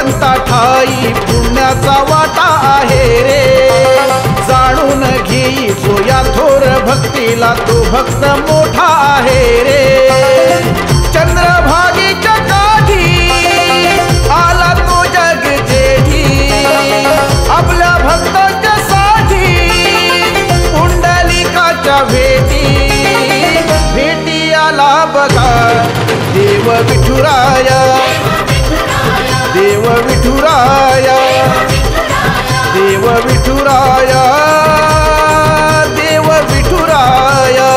भगवंता ठाई पुण्याचा वाटा आहे रे। जाणून घेई जो या थोर भक्तीला तो भक्त मोठा आहे रे। चंद्रभागेच्या काठी आला तो जग जेठी, आपल्या भक्ताच्या साठी पुंडलिकाच्या भेटी आला बघा देव विठुराया, देव विठुराया, देव विठुराया, देव विठुराया।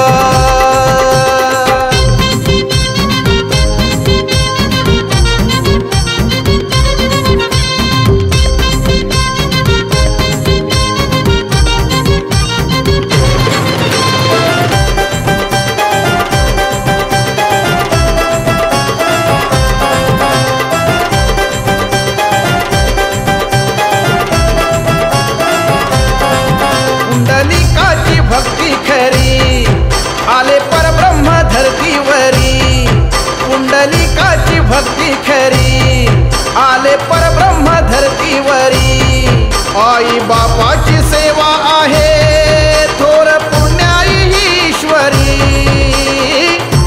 पुंडलिकाची भक्ती खरी आले परब्रह्म धरतीवरी। पुंडलिकाची भक्ती खरी आले परब्रह्म धरतीवरी। आई बापाची सेवा आहे थोर पुण्याई ईश्वरी।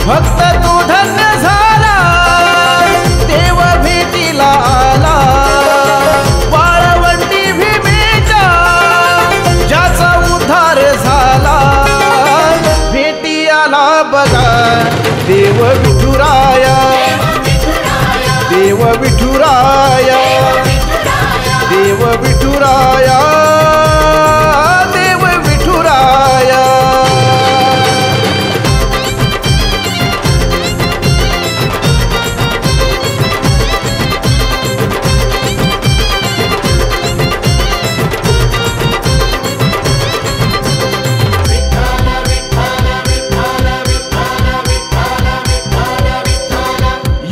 भक्त तो धन्य झाला देव भेटीला आला। वाळवंटी भीमेच्या ज्याचा उद्धार झाला भेटी आला बघा देव विठुराया, देव विठुराया, देव विठुराया, देव विठुराया।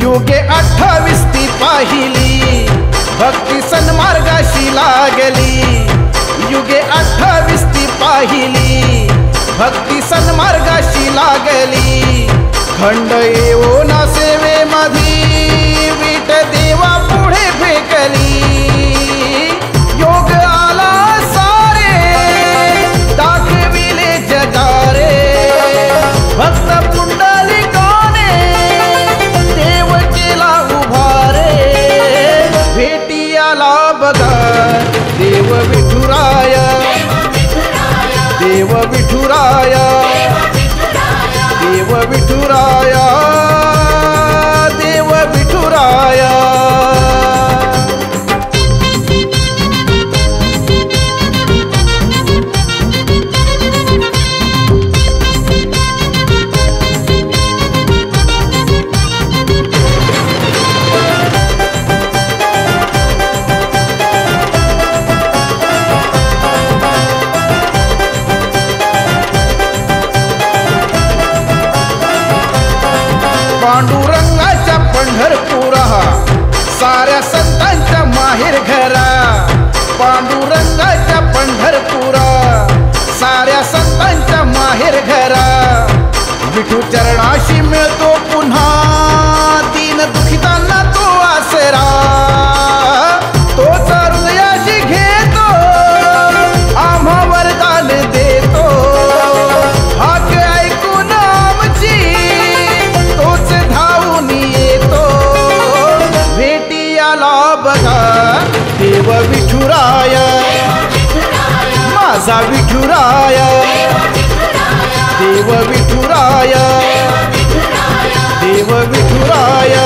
युगे 28 ती पाहिली भक्ती सन्मार्गाशी लागली। युगे 28 ती पाहिली भक्ती सन्मार्गाशी लागली। खंड येवो ना सेवेमधी विट देवा पुढे फेकली। योग आला सारे दाखविले जगारे। भक्त पुंडलिकाने देव केला उभारे। भेटी आला बघा देव विठुराया, देव विठुराया, देव विठुराया, देव विठुराया। पांडुरंगाच्या पंढरपुरा साऱ्या संतांच्या माहेर घरा। पांडुरंगाच्या पंढरपुरा साऱ्या संतांच्या माहेर घरा। विठू चरणाशी मिळतो पुन्हा दीन दुखितांना तो आसरा। तोच हृदयाशी घेतो आम्हा वरदान देतो। हाक ऐकून आमची तोच धावून येतो। भेटी आला बघा देव विठुराया, माझा विठुराया, देव विठुराया, देव विठुराया।